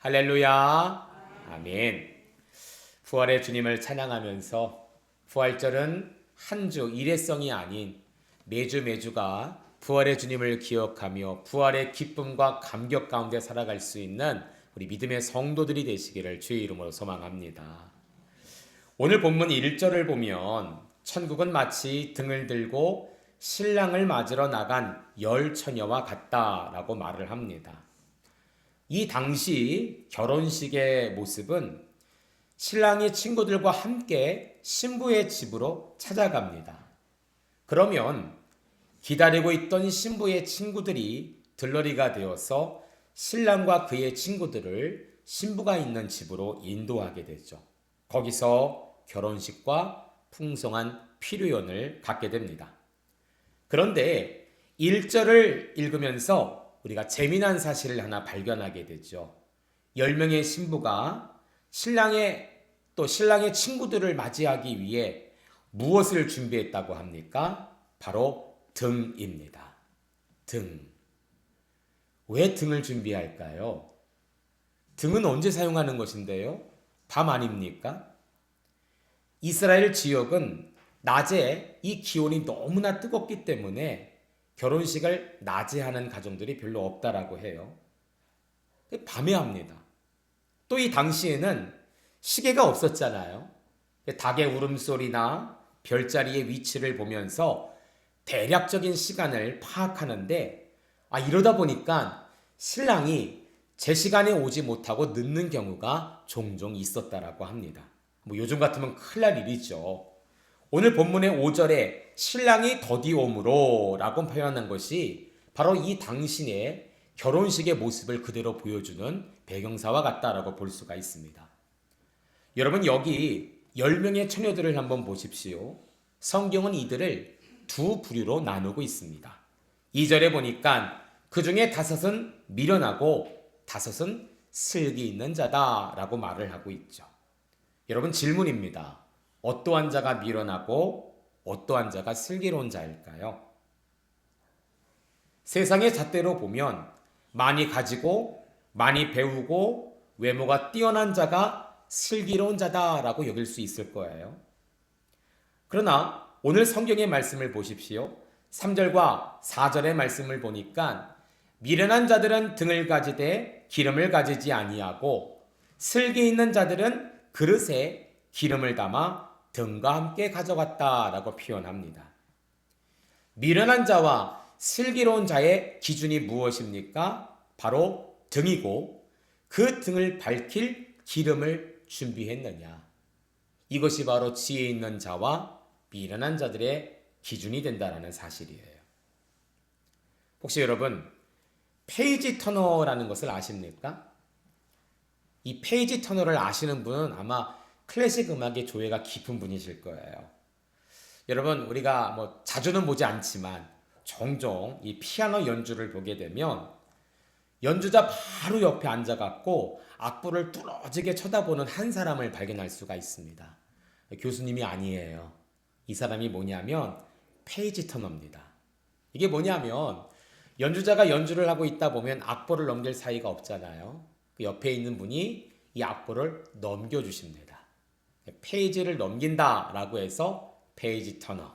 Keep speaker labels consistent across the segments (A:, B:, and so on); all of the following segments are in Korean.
A: 할렐루야. 아멘. 부활의 주님을 찬양하면서 부활절은 한 주 일회성이 아닌 매주가 부활의 주님을 기억하며 부활의 기쁨과 감격 가운데 살아갈 수 있는 우리 믿음의 성도들이 되시기를 주의 이름으로 소망합니다. 오늘 본문 1절을 보면 천국은 마치 등을 들고 신랑을 맞으러 나간 열 처녀와 같다라고 말을 합니다. 이 당시 결혼식의 모습은 신랑이 친구들과 함께 신부의 집으로 찾아갑니다. 그러면 기다리고 있던 신부의 친구들이 들러리가 되어서 신랑과 그의 친구들을 신부가 있는 집으로 인도하게 되죠. 거기서 결혼식과 풍성한 피로연을 갖게 됩니다. 그런데 1절을 읽으면서 우리가 재미난 사실을 하나 발견하게 되죠. 10명의 신부가 신랑의 친구들을 맞이하기 위해 무엇을 준비했다고 합니까? 바로 등입니다. 등. 왜 등을 준비할까요? 등은 언제 사용하는 것인데요? 밤 아닙니까? 이스라엘 지역은 낮에 이 기온이 너무나 뜨겁기 때문에 결혼식을 낮에 하는 가정들이 별로 없다라고 해요. 밤에 합니다. 또 이 당시에는 시계가 없었잖아요. 닭의 울음소리나 별자리의 위치를 보면서 대략적인 시간을 파악하는데 이러다 보니까 신랑이 제 시간에 오지 못하고 늦는 경우가 종종 있었다라고 합니다. 요즘 같으면 큰일 날 일이죠. 오늘 본문의 5절에 신랑이 더디옴으로 라고 표현한 것이 바로 이 당신의 결혼식의 모습을 그대로 보여주는 배경사와 같다라고 볼 수가 있습니다. 여러분, 여기 10명의 처녀들을 한번 보십시오. 성경은 이들을 두 부류로 나누고 있습니다. 2절에 보니까 그 중에 5은 미련하고 5은 슬기 있는 자다라고 말을 하고 있죠. 여러분, 질문입니다. 어떠한 자가 미련하고 어떠한 자가 슬기로운 자일까요? 세상의 잣대로 보면 많이 가지고 많이 배우고 외모가 뛰어난 자가 슬기로운 자다라고 여길 수 있을 거예요. 그러나 오늘 성경의 말씀을 보십시오. 3절과 4절의 말씀을 보니까 미련한 자들은 등을 가지되 기름을 가지지 아니하고 슬기 있는 자들은 그릇에 기름을 담아 등과 함께 가져갔다라고 표현합니다. 미련한 자와 슬기로운 자의 기준이 무엇입니까? 바로 등이고 그 등을 밝힐 기름을 준비했느냐. 이것이 바로 지혜 있는 자와 미련한 자들의 기준이 된다는 사실이에요. 혹시 여러분 페이지 터너라는 것을 아십니까? 이 페이지 터너를 아시는 분은 아마 클래식 음악의 조예가 깊은 분이실 거예요. 여러분, 우리가 자주는 보지 않지만 종종 이 피아노 연주를 보게 되면 연주자 바로 옆에 앉아갖고 악보를 뚫어지게 쳐다보는 한 사람을 발견할 수가 있습니다. 교수님이 아니에요. 이 사람이 뭐냐면 페이지 터너입니다. 이게 뭐냐면 연주자가 연주를 하고 있다 보면 악보를 넘길 사이가 없잖아요. 그 옆에 있는 분이 이 악보를 넘겨주십니다. 페이지를 넘긴다라고 해서 페이지 터너.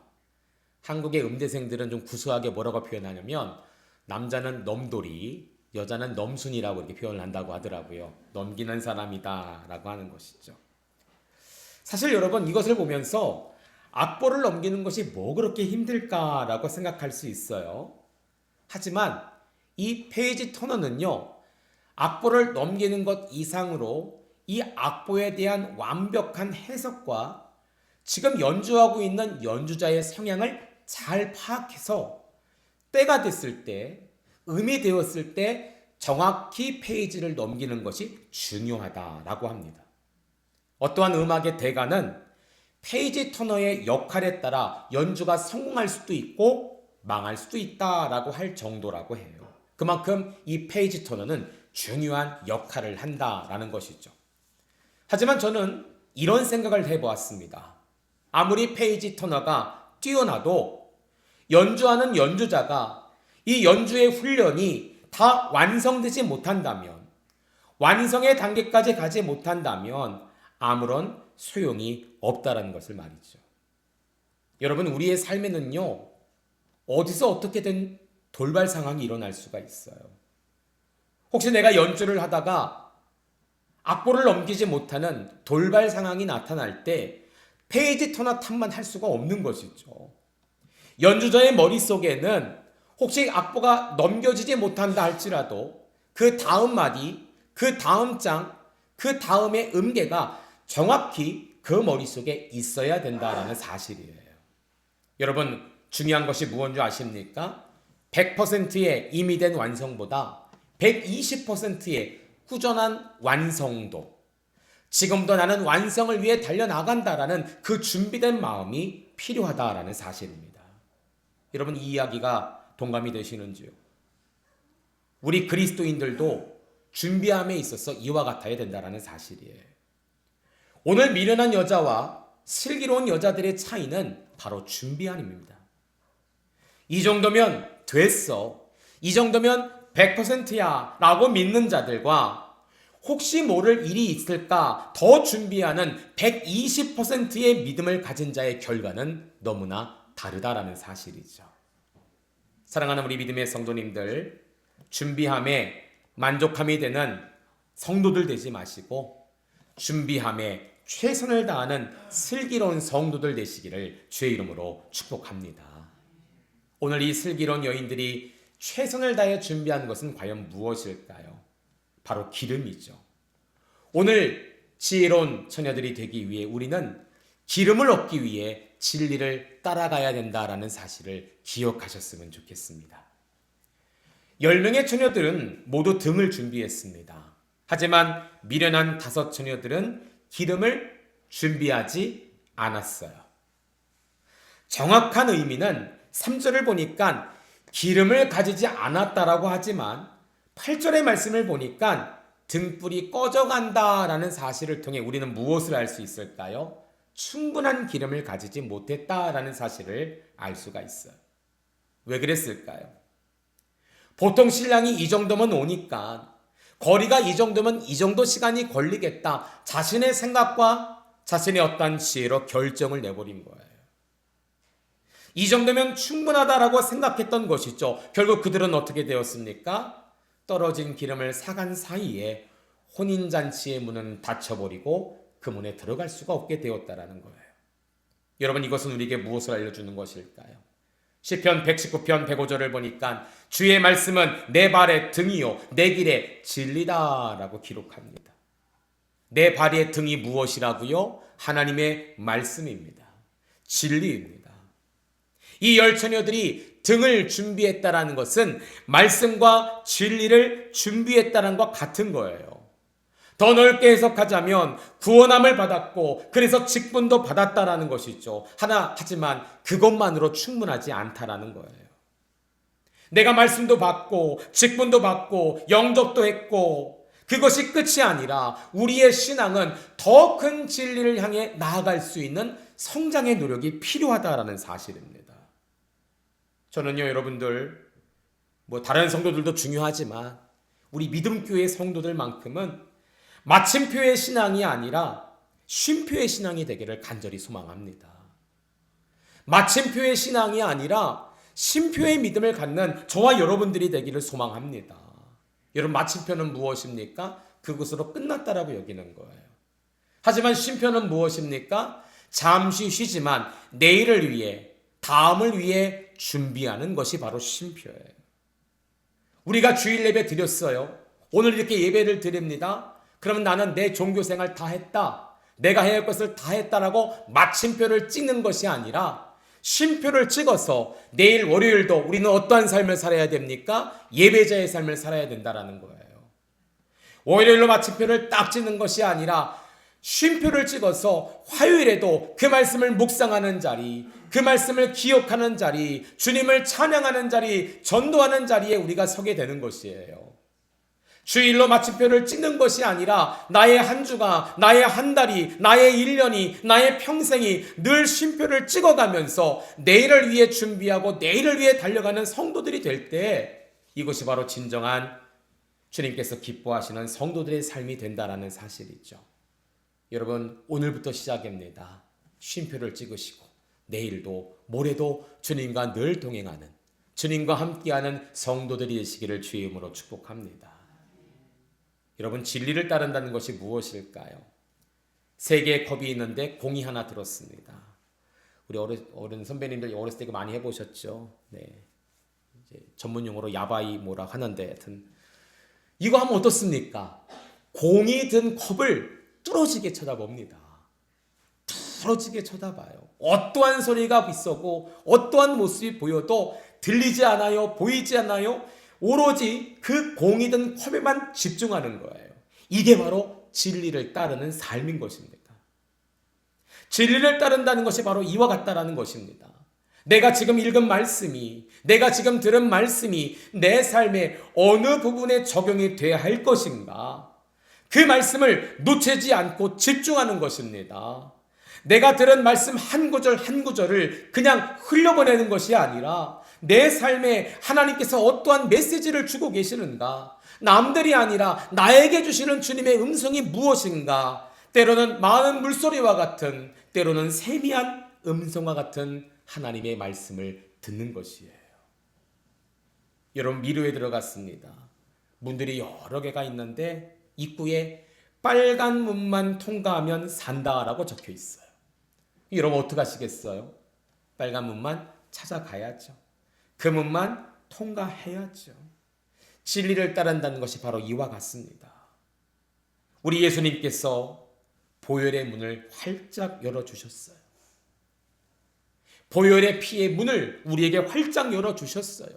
A: 한국의 음대생들은 좀 구수하게 뭐라고 표현하냐면 남자는 넘돌이, 여자는 넘순이라고 이렇게 표현을 한다고 하더라고요. 넘기는 사람이다 라고 하는 것이죠. 사실 여러분, 이것을 보면서 악보를 넘기는 것이 뭐 그렇게 힘들까라고 생각할 수 있어요. 하지만 이 페이지 터너는요, 악보를 넘기는 것 이상으로 이 악보에 대한 완벽한 해석과 지금 연주하고 있는 연주자의 성향을 잘 파악해서 때가 됐을 때, 음이 되었을 때 정확히 페이지를 넘기는 것이 중요하다라고 합니다. 어떠한 음악의 대가는 페이지 터너의 역할에 따라 연주가 성공할 수도 있고 망할 수도 있다라고 할 정도라고 해요. 그만큼 이 페이지 터너는 중요한 역할을 한다라는 것이죠. 하지만 저는 이런 생각을 해보았습니다. 아무리 페이지 터너가 뛰어나도 연주하는 연주자가 이 연주의 훈련이 다 완성되지 못한다면 완성의 단계까지 가지 못한다면 아무런 소용이 없다라는 것을 말이죠. 여러분, 우리의 삶에는요, 어디서 어떻게든 돌발 상황이 일어날 수가 있어요. 혹시 내가 연주를 하다가 악보를 넘기지 못하는 돌발 상황이 나타날 때 페이지 터너 탓만 할 수가 없는 것이죠. 연주자의 머릿속에는 혹시 악보가 넘겨지지 못한다 할지라도 그 다음 마디, 그 다음 장, 그 다음의 음계가 정확히 그 머릿속에 있어야 된다라는 사실이에요. 여러분, 중요한 것이 무엇인 줄 아십니까? 100%의 임의된 완성보다 120%의 꾸준한 완성도, 지금도 나는 완성을 위해 달려나간다라는 그 준비된 마음이 필요하다라는 사실입니다. 여러분, 이 이야기가 동감이 되시는지요? 우리 그리스도인들도 준비함에 있어서 이와 같아야 된다라는 사실이에요. 오늘 미련한 여자와 슬기로운 여자들의 차이는 바로 준비함입니다. 이 정도면 됐어, 이 정도면 100%야 라고 믿는 자들과 혹시 모를 일이 있을까 더 준비하는 120%의 믿음을 가진 자의 결과는 너무나 다르다라는 사실이죠. 사랑하는 우리 믿음의 성도님들, 준비함에 만족함이 되는 성도들 되지 마시고 준비함에 최선을 다하는 슬기로운 성도들 되시기를 주의 이름으로 축복합니다. 오늘 이 슬기로운 여인들이 최선을 다해 준비한 것은 과연 무엇일까요? 바로 기름이죠. 오늘 지혜로운 처녀들이 되기 위해 우리는 기름을 얻기 위해 진리를 따라가야 된다라는 사실을 기억하셨으면 좋겠습니다. 10명의 처녀들은 모두 등을 준비했습니다. 하지만 미련한 5 처녀들은 기름을 준비하지 않았어요. 정확한 의미는 3절을 보니까 기름을 가지지 않았다라고 하지만 8절의 말씀을 보니까 등불이 꺼져간다라는 사실을 통해 우리는 무엇을 알 수 있을까요? 충분한 기름을 가지지 못했다라는 사실을 알 수가 있어요. 왜 그랬을까요? 보통 신랑이 이 정도면 오니까, 거리가 이 정도면 이 정도 시간이 걸리겠다, 자신의 생각과 자신의 어떠한 지혜로 결정을 내버린 거예요. 이 정도면 충분하다라고 생각했던 것이죠. 결국 그들은 어떻게 되었습니까? 떨어진 기름을 사간 사이에 혼인잔치의 문은 닫혀버리고 그 문에 들어갈 수가 없게 되었다라는 거예요. 여러분, 이것은 우리에게 무엇을 알려주는 것일까요? 시편 119편 105절을 보니까 주의 말씀은 내 발의 등이요 내 길의 진리다라고 기록합니다. 내 발의 등이 무엇이라고요? 하나님의 말씀입니다. 진리입니다. 이 10처녀들이 등을 준비했다라는 것은 말씀과 진리를 준비했다는 것과 같은 거예요. 더 넓게 해석하자면 구원함을 받았고 그래서 직분도 받았다라는 것이죠. 하지만 그것만으로 충분하지 않다라는 거예요. 내가 말씀도 받고 직분도 받고 영접도 했고 그것이 끝이 아니라 우리의 신앙은 더 큰 진리를 향해 나아갈 수 있는 성장의 노력이 필요하다라는 사실입니다. 저는요, 여러분들, 다른 성도들도 중요하지만 우리 믿음교회 성도들만큼은 마침표의 신앙이 아니라 쉼표의 신앙이 되기를 간절히 소망합니다. 마침표의 신앙이 아니라 쉼표의 믿음을 갖는 저와 여러분들이 되기를 소망합니다. 여러분, 마침표는 무엇입니까? 그것으로 끝났다라고 여기는 거예요. 하지만 쉼표는 무엇입니까? 잠시 쉬지만 내일을 위해, 다음을 위해 준비하는 것이 바로 쉼표예요. 우리가 주일 예배 드렸어요. 오늘 이렇게 예배를 드립니다. 그러면 나는 내 종교생활 다 했다, 내가 해야 할 것을 다 했다라고 마침표를 찍는 것이 아니라 쉼표를 찍어서 내일 월요일도 우리는 어떠한 삶을 살아야 됩니까? 예배자의 삶을 살아야 된다라는 거예요. 월요일로 마침표를 딱 찍는 것이 아니라 쉼표를 찍어서 화요일에도 그 말씀을 묵상하는 자리, 그 말씀을 기억하는 자리, 주님을 찬양하는 자리, 전도하는 자리에 우리가 서게 되는 것이에요. 주일로 마침표를 찍는 것이 아니라 나의 한 주가, 나의 한 달이, 나의 1년이, 나의 평생이 늘 쉼표를 찍어가면서 내일을 위해 준비하고 내일을 위해 달려가는 성도들이 될 때 이것이 바로 진정한 주님께서 기뻐하시는 성도들의 삶이 된다라는 사실이죠. 여러분, 오늘부터 시작입니다. 쉼표를 찍으시고 내일도 모레도 주님과 늘 동행하는, 주님과 함께하는 성도들이 되시기를 주의 이름으로 축복합니다. 여러분, 진리를 따른다는 것이 무엇일까요? 세 개의 컵이 있는데 공이 하나 들었습니다. 우리 어른 선배님들 어렸을 때 이거 많이 해보셨죠? 네. 이제 전문 용어로 야바이 뭐라 하는데, 하여튼 이거 하면 어떻습니까? 공이 든 컵을 뚫어지게 쳐다봅니다. 뚫어지게 쳐다봐요. 어떠한 소리가 있어도, 어떠한 모습이 보여도 들리지 않아요, 보이지 않아요. 오로지 그 공이 든 컵에만 집중하는 거예요. 이게 바로 진리를 따르는 삶인 것입니다. 진리를 따른다는 것이 바로 이와 같다라는 것입니다. 내가 지금 읽은 말씀이, 내가 지금 들은 말씀이 내 삶의 어느 부분에 적용이 돼야 할 것인가? 그 말씀을 놓치지 않고 집중하는 것입니다. 내가 들은 말씀 한 구절 한 구절을 그냥 흘려보내는 것이 아니라 내 삶에 하나님께서 어떠한 메시지를 주고 계시는가? 남들이 아니라 나에게 주시는 주님의 음성이 무엇인가? 때로는 많은 물소리와 같은, 때로는 세미한 음성과 같은 하나님의 말씀을 듣는 것이에요. 여러분, 미루에 들어갔습니다. 문들이 여러 개가 있는데 입구에 빨간 문만 통과하면 산다라고 적혀 있어요. 여러분, 어떻게 하시겠어요? 빨간 문만 찾아가야죠. 그 문만 통과해야죠. 진리를 따른다는 것이 바로 이와 같습니다. 우리 예수님께서 보혈의 문을 활짝 열어주셨어요. 보혈의 피의 문을 우리에게 활짝 열어주셨어요.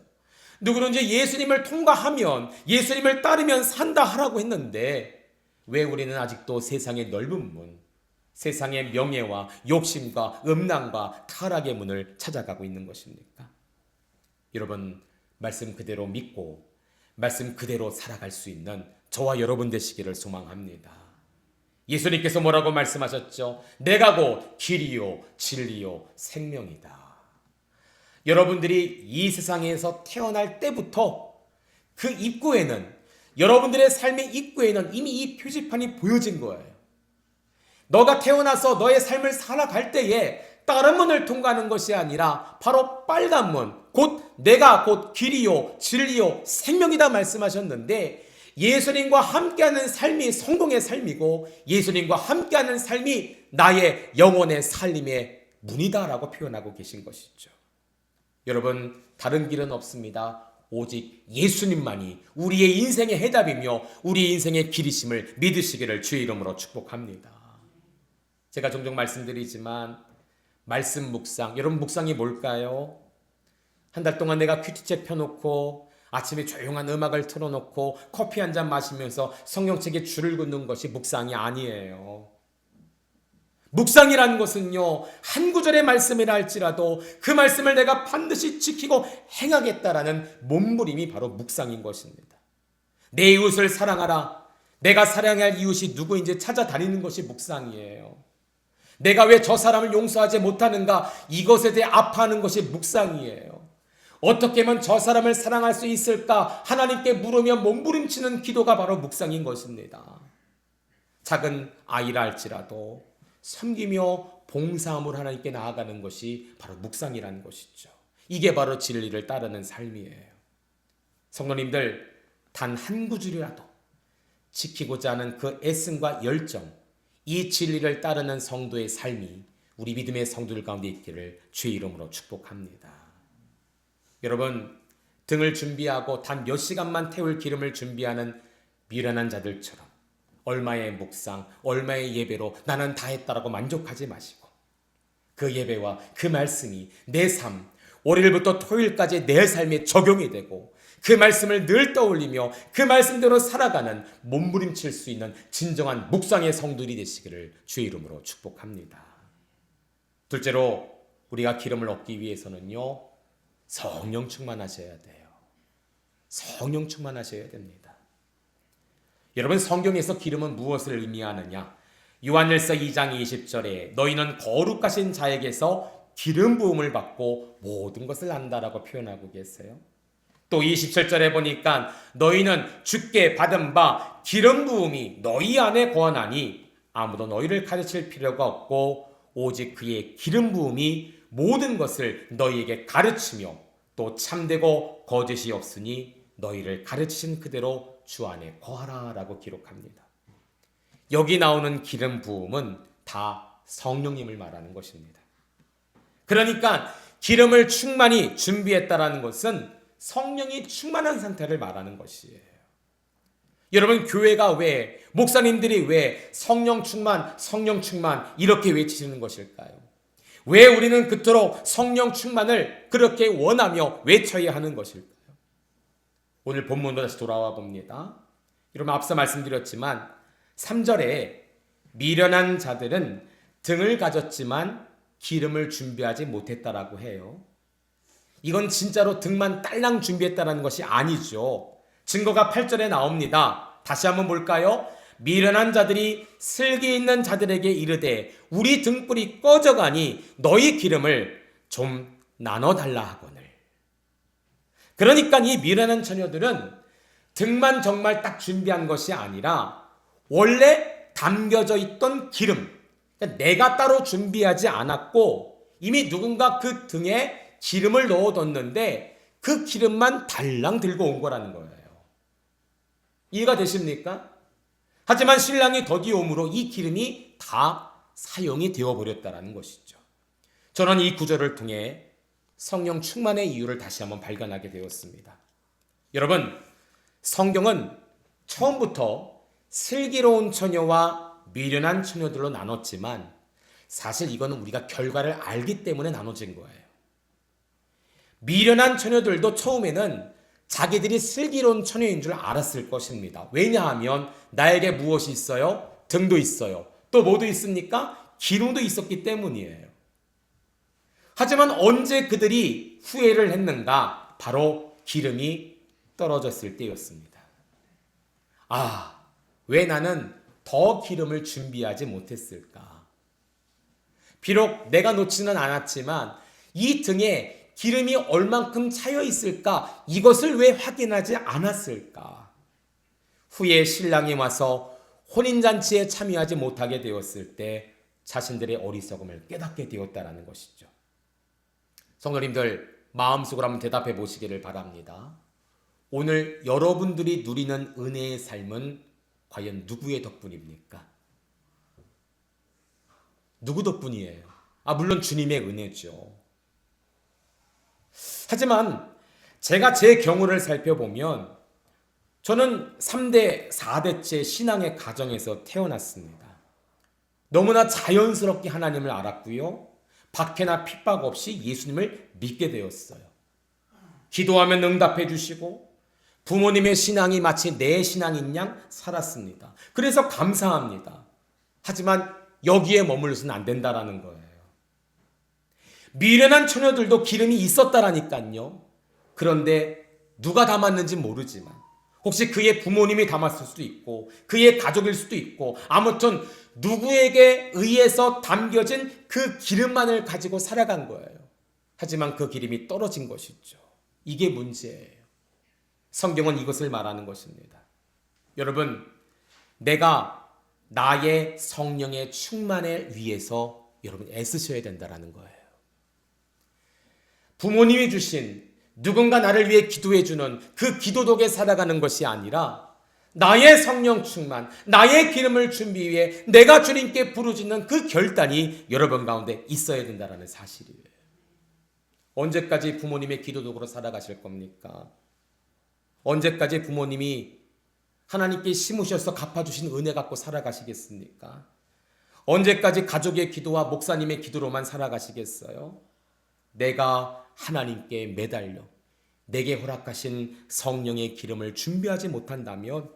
A: 누구든지 예수님을 통과하면, 예수님을 따르면 산다 하라고 했는데 왜 우리는 아직도 세상의 넓은 문, 세상의 명예와 욕심과 음란과 타락의 문을 찾아가고 있는 것입니까? 여러분, 말씀 그대로 믿고 말씀 그대로 살아갈 수 있는 저와 여러분 되시기를 소망합니다. 예수님께서 뭐라고 말씀하셨죠? 내가 곧 길이요 진리요 생명이다. 여러분들이 이 세상에서 태어날 때부터 그 입구에는, 여러분들의 삶의 입구에는 이미 이 표지판이 보여진 거예요. 너가 태어나서 너의 삶을 살아갈 때에 다른 문을 통과하는 것이 아니라 바로 빨간 문, 곧 내가 곧 길이요 진리요 생명이다 말씀하셨는데, 예수님과 함께하는 삶이 성공의 삶이고 예수님과 함께하는 삶이 나의 영혼의 살림의 문이다라고 표현하고 계신 것이죠. 여러분, 다른 길은 없습니다. 오직 예수님만이 우리의 인생의 해답이며 우리의 인생의 길이심을 믿으시기를 주의 이름으로 축복합니다. 제가 종종 말씀드리지만 말씀 묵상, 여러분 묵상이 뭘까요? 한 달 동안 내가 큐티책 펴놓고 아침에 조용한 음악을 틀어놓고 커피 한 잔 마시면서 성경책에 줄을 긋는 것이 묵상이 아니에요. 묵상이라는 것은요, 한 구절의 말씀이라 할지라도 그 말씀을 내가 반드시 지키고 행하겠다라는 몸부림이 바로 묵상인 것입니다. 내 이웃을 사랑하라. 내가 사랑할 이웃이 누구인지 찾아다니는 것이 묵상이에요. 내가 왜 저 사람을 용서하지 못하는가, 이것에 대해 아파하는 것이 묵상이에요. 어떻게 하면 저 사람을 사랑할 수 있을까 하나님께 물으며 몸부림치는 기도가 바로 묵상인 것입니다. 작은 아이라 할지라도 섬기며 봉사함으로 하나님께 나아가는 것이 바로 묵상이라는 것이죠. 이게 바로 진리를 따르는 삶이에요. 성도님들, 단 한 구절이라도 지키고자 하는 그 애씀과 열정, 이 진리를 따르는 성도의 삶이 우리 믿음의 성도들 가운데 있기를 주의 이름으로 축복합니다. 여러분, 등을 준비하고 단 몇 시간만 태울 기름을 준비하는 미련한 자들처럼 얼마의 묵상, 얼마의 예배로 나는 다 했다라고 만족하지 마시고 그 예배와 그 말씀이 내 삶, 월요일부터 토요일까지 내 삶에 적용이 되고 그 말씀을 늘 떠올리며 그 말씀대로 살아가는 몸부림칠 수 있는 진정한 묵상의 성도들이 되시기를 주의 이름으로 축복합니다. 둘째로, 우리가 기름을 얻기 위해서는요, 성령 충만하셔야 돼요. 성령 충만하셔야 됩니다. 여러분, 성경에서 기름은 무엇을 의미하느냐? 요한일서 2장 20절에 너희는 거룩하신 자에게서 기름 부음을 받고 모든 것을 안다라고 표현하고 계세요. 또 27절에 보니까 너희는 주께 받은 바 기름 부음이 너희 안에 거하나니 아무도 너희를 가르칠 필요가 없고 오직 그의 기름 부음이 모든 것을 너희에게 가르치며 또 참되고 거짓이 없으니 너희를 가르치신 그대로 주 안에 거하라 라고 기록합니다. 여기 나오는 기름 부음은 다 성령님을 말하는 것입니다. 그러니까 기름을 충만히 준비했다라는 것은 성령이 충만한 상태를 말하는 것이에요. 여러분, 교회가 왜, 목사님들이 왜 성령 충만 이렇게 외치는 것일까요? 왜 우리는 그토록 성령 충만을 그렇게 원하며 외쳐야 하는 것일까요? 오늘 본문으로 다시 돌아와 봅니다. 여러분, 앞서 말씀드렸지만 3절에 미련한 자들은 등을 가졌지만 기름을 준비하지 못했다라고 해요. 이건 진짜로 등만 딸랑 준비했다는 것이 아니죠. 증거가 8절에 나옵니다. 다시 한번 볼까요? 미련한 자들이 슬기 있는 자들에게 이르되 우리 등불이 꺼져가니 너희 기름을 좀 나눠달라 하거늘. 그러니까 이 미련한 처녀들은 등만 정말 딱 준비한 것이 아니라 원래 담겨져 있던 기름, 그러니까 내가 따로 준비하지 않았고 이미 누군가 그 등에 기름을 넣어뒀는데 그 기름만 달랑 들고 온 거라는 거예요. 이해가 되십니까? 하지만 신랑이 더디옴으로 이 기름이 다 사용이 되어버렸다는 것이죠. 저는 이 구절을 통해 성령 충만의 이유를 다시 한번 발견하게 되었습니다. 여러분, 성경은 처음부터 슬기로운 처녀와 미련한 처녀들로 나눴지만 사실 이거는 우리가 결과를 알기 때문에 나눠진 거예요. 미련한 처녀들도 처음에는 자기들이 슬기로운 처녀인 줄 알았을 것입니다. 왜냐하면 나에게 무엇이 있어요? 등도 있어요. 또 뭐도 있습니까? 기름도 있었기 때문이에요. 하지만 언제 그들이 후회를 했는가? 바로 기름이 떨어졌을 때였습니다. 아, 왜 나는 더 기름을 준비하지 못했을까? 비록 내가 놓지는 않았지만 이 등에 기름이 얼만큼 차여 있을까? 이것을 왜 확인하지 않았을까? 후에 신랑이 와서 혼인잔치에 참여하지 못하게 되었을 때 자신들의 어리석음을 깨닫게 되었다는 것이죠. 성도님들, 마음속으로 한번 대답해 보시기를 바랍니다. 오늘 여러분들이 누리는 은혜의 삶은 과연 누구의 덕분입니까? 누구 덕분이에요? 물론 주님의 은혜죠. 하지만 제가 제 경우를 살펴보면 저는 3대, 4대째 신앙의 가정에서 태어났습니다. 너무나 자연스럽게 하나님을 알았고요. 박해나 핍박 없이 예수님을 믿게 되었어요. 기도하면 응답해 주시고 부모님의 신앙이 마치 내 신앙인 양 살았습니다. 그래서 감사합니다. 하지만 여기에 머물러서는 안 된다라는 거예요. 미련한 처녀들도 기름이 있었다라니까요. 그런데 누가 담았는지 모르지만 혹시 그의 부모님이 담았을 수도 있고 그의 가족일 수도 있고 아무튼 누구에게 의해서 담겨진 그 기름만을 가지고 살아간 거예요. 하지만 그 기름이 떨어진 것이죠. 이게 문제예요. 성경은 이것을 말하는 것입니다. 여러분, 내가 나의 성령의 충만을 위해서 여러분 애쓰셔야 된다는 거예요. 부모님이 주신 누군가 나를 위해 기도해 주는 그 기도 덕에 살아가는 것이 아니라 나의 성령 충만, 나의 기름을 준비 위해 내가 주님께 부르짖는 그 결단이 여러분 가운데 있어야 된다는 사실이에요. 언제까지 부모님의 기도 덕으로 살아가실 겁니까? 언제까지 부모님이 하나님께 심으셔서 갚아주신 은혜 갖고 살아가시겠습니까? 언제까지 가족의 기도와 목사님의 기도로만 살아가시겠어요? 내가 하나님께 매달려 내게 허락하신 성령의 기름을 준비하지 못한다면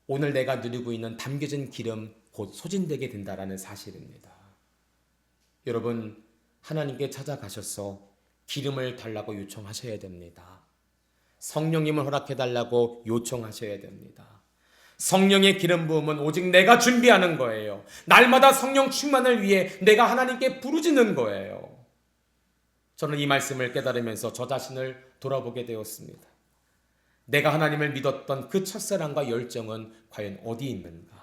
A: 오늘 내가 누리고 있는 담겨진 기름 곧 소진되게 된다는 사실입니다. 여러분, 하나님께 찾아가셔서 기름을 달라고 요청하셔야 됩니다. 성령님을 허락해달라고 요청하셔야 됩니다. 성령의 기름 부음은 오직 내가 준비하는 거예요. 날마다 성령 충만을 위해 내가 하나님께 부르짖는 거예요. 저는 이 말씀을 깨달으면서 저 자신을 돌아보게 되었습니다. 내가 하나님을 믿었던 그 첫사랑과 열정은 과연 어디 있는가?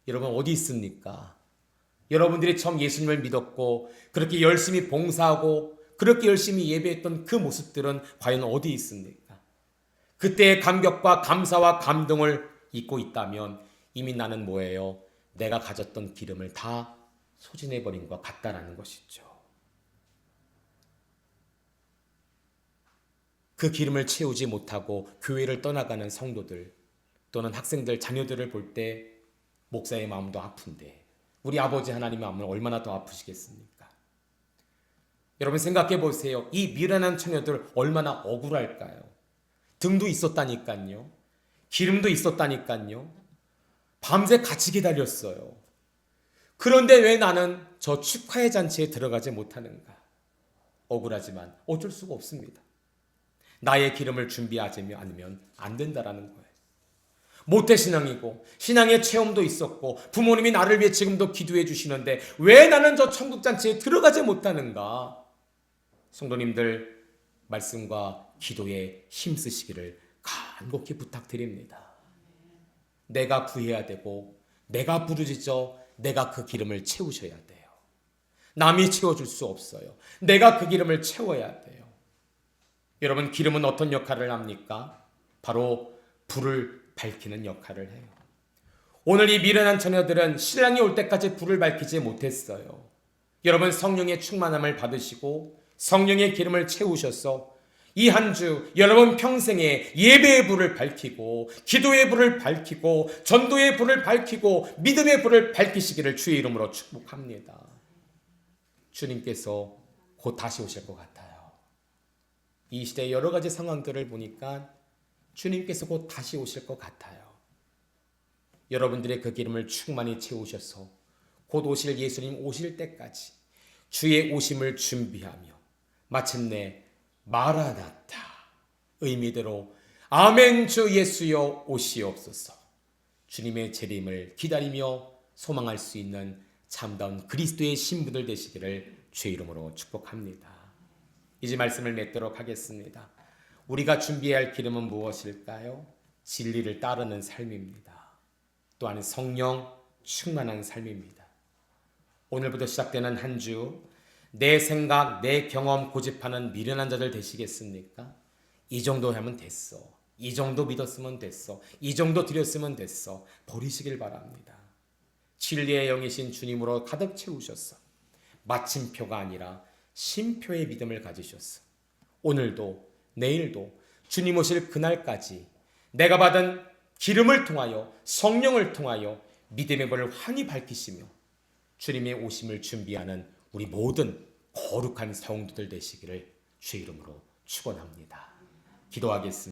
A: 여러분 어디 있습니까? 여러분들이 처음 예수님을 믿었고 그렇게 열심히 봉사하고 그렇게 열심히 예배했던 그 모습들은 과연 어디 있습니까? 그때의 감격과 감사와 감동을 잊고 있다면 이미 나는 뭐예요? 내가 가졌던 기름을 다 소진해버린 것 같다라는 것이죠. 그 기름을 채우지 못하고 교회를 떠나가는 성도들 또는 학생들, 자녀들을 볼 때 목사의 마음도 아픈데 우리 아버지 하나님의 마음은 얼마나 더 아프시겠습니까? 여러분 생각해 보세요. 이 미련한 처녀들 얼마나 억울할까요? 등도 있었다니까요. 기름도 있었다니까요. 밤새 같이 기다렸어요. 그런데 왜 나는 저 축하의 잔치에 들어가지 못하는가? 억울하지만 어쩔 수가 없습니다. 나의 기름을 준비하지 않으면 안 된다라는 거예요. 모태신앙이고 신앙의 체험도 있었고 부모님이 나를 위해 지금도 기도해 주시는데 왜 나는 저 천국잔치에 들어가지 못하는가? 성도님들 말씀과 기도에 힘쓰시기를 간곡히 부탁드립니다. 내가 구해야 되고 내가 부르짖어 내가 그 기름을 채우셔야 돼요. 남이 채워줄 수 없어요. 내가 그 기름을 채워야 돼요. 여러분 기름은 어떤 역할을 합니까? 바로 불을 밝히는 역할을 해요. 오늘 이 미련한 처녀들은 신랑이 올 때까지 불을 밝히지 못했어요. 여러분 성령의 충만함을 받으시고 성령의 기름을 채우셔서 이 한 주 여러분 평생에 예배의 불을 밝히고 기도의 불을 밝히고 전도의 불을 밝히고 믿음의 불을 밝히시기를 주의 이름으로 축복합니다. 주님께서 곧 다시 오실 것 같아요. 이 시대의 여러 가지 상황들을 보니까 주님께서 곧 다시 오실 것 같아요. 여러분들의 그 기름을 충만히 채우셔서 곧 오실 예수님 오실 때까지 주의 오심을 준비하며 마침내 마라나타 의미대로 아멘 주 예수여 오시옵소서 주님의 재림을 기다리며 소망할 수 있는 참다운 그리스도의 신부들 되시기를 주의 이름으로 축복합니다. 이제 말씀을 맺도록 하겠습니다. 우리가 준비해야 할 기름은 무엇일까요? 진리를 따르는 삶입니다. 또한 성령 충만한 삶입니다. 오늘부터 시작되는 한 주 내 생각, 내 경험 고집하는 미련한 자들 되시겠습니까? 이 정도 하면 됐어. 이 정도 믿었으면 됐어. 이 정도 드렸으면 됐어. 버리시길 바랍니다. 진리의 영이신 주님으로 가득 채우셨어. 마침표가 아니라 심표의 믿음을 가지셨어. 오늘도 내일도 주님 오실 그날까지 내가 받은 기름을 통하여 성령을 통하여 믿음의 불을 환히 밝히시며 주님의 오심을 준비하는 우리 모든 거룩한 성도들 되시기를 주의 이름으로 축원합니다. 기도하겠습니다.